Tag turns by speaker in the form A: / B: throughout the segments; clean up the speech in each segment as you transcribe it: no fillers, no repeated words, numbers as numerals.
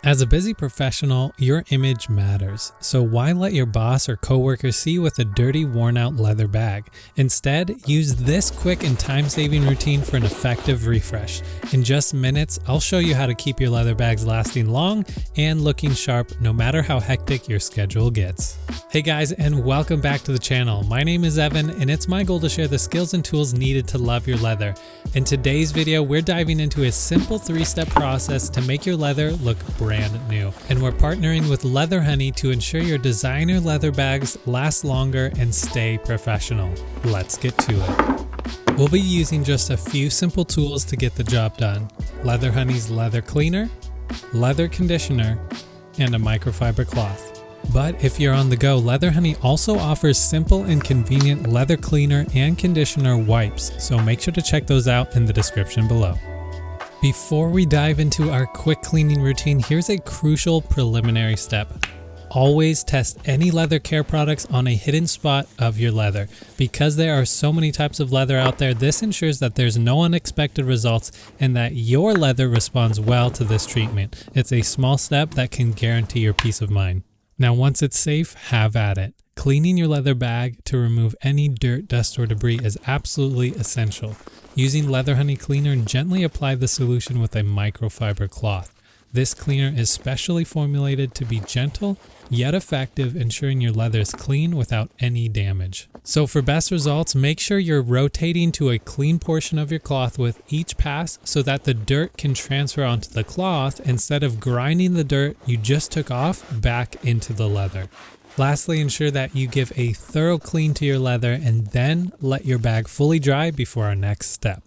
A: As a busy professional, your image matters, so why let your boss or coworker see you with a dirty, worn-out leather bag? Instead, use this quick and time-saving routine for an effective refresh. In just minutes, I'll show you how to keep your leather bags lasting long and looking sharp no matter how hectic your schedule gets. Hey guys, and welcome back to the channel. My name is Evan, and it's my goal to share the skills and tools needed to love your leather. In today's video, we're diving into a simple 3-step process to make your leather look brand new. And we're partnering with Leather Honey to ensure your designer leather bags last longer and stay professional. Let's get to it. We'll be using just a few simple tools to get the job done. Leather Honey's leather cleaner, leather conditioner, and a microfiber cloth. But if you're on the go, Leather Honey also offers simple and convenient leather cleaner and conditioner wipes, so make sure to check those out in the description below. Before we dive into our quick cleaning routine, here's a crucial preliminary step. Always test any leather care products on a hidden spot of your leather. Because there are so many types of leather out there, this ensures that there's no unexpected results and that your leather responds well to this treatment. It's a small step that can guarantee your peace of mind. Now, once it's safe, have at it. Cleaning your leather bag to remove any dirt, dust, or debris is absolutely essential. Using Leather Honey Cleaner, gently apply the solution with a microfiber cloth. This cleaner is specially formulated to be gentle yet effective, ensuring your leather is clean without any damage. So for best results, make sure you're rotating to a clean portion of your cloth with each pass so that the dirt can transfer onto the cloth instead of grinding the dirt you just took off back into the leather. Lastly, ensure that you give a thorough clean to your leather and then let your bag fully dry before our next step.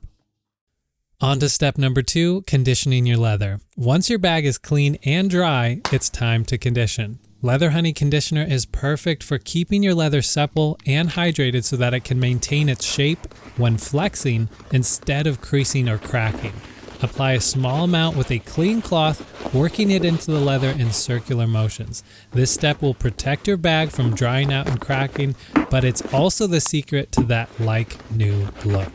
A: On to step number 2, conditioning your leather. Once your bag is clean and dry, it's time to condition. Leather Honey Conditioner is perfect for keeping your leather supple and hydrated so that it can maintain its shape when flexing instead of creasing or cracking. Apply a small amount with a clean cloth, working it into the leather in circular motions. This step will protect your bag from drying out and cracking, but it's also the secret to that like-new look.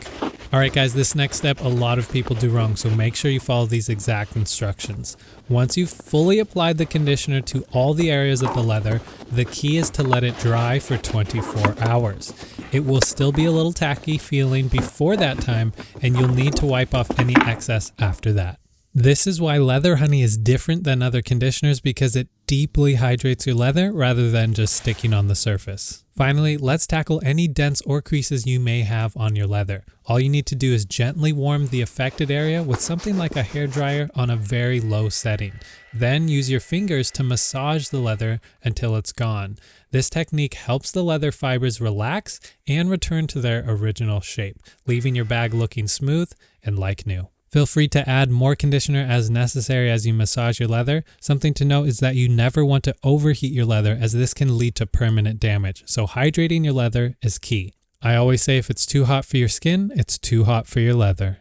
A: Alright guys, this next step a lot of people do wrong, so make sure you follow these exact instructions. Once you've fully applied the conditioner to all the areas of the leather, the key is to let it dry for 24 hours. It will still be a little tacky feeling before that time, and you'll need to wipe off any excess after that. This is why Leather Honey is different than other conditioners, because it deeply hydrates your leather rather than just sticking on the surface. Finally, let's tackle any dents or creases you may have on your leather. All you need to do is gently warm the affected area with something like a hairdryer on a very low setting. Then use your fingers to massage the leather until it's gone. This technique helps the leather fibers relax and return to their original shape, leaving your bag looking smooth and like new. Feel free to add more conditioner as necessary as you massage your leather. Something to note is that you never want to overheat your leather, as this can lead to permanent damage. So hydrating your leather is key. I always say if it's too hot for your skin, it's too hot for your leather.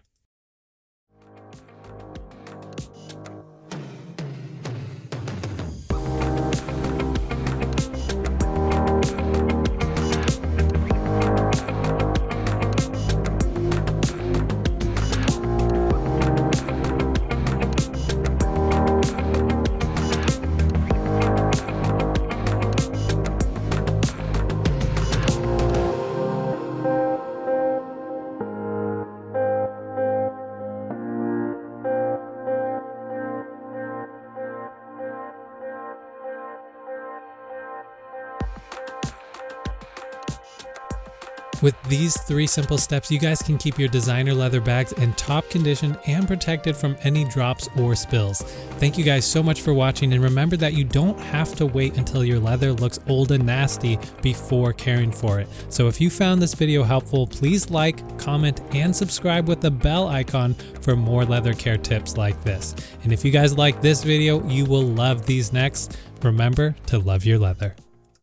A: With these 3 simple steps, you guys can keep your designer leather bags in top condition and protected from any drops or spills. Thank you guys so much for watching, and remember that you don't have to wait until your leather looks old and nasty before caring for it. So if you found this video helpful, please like, comment, and subscribe with the bell icon for more leather care tips like this. And if you guys like this video, you will love these next. Remember to love your leather.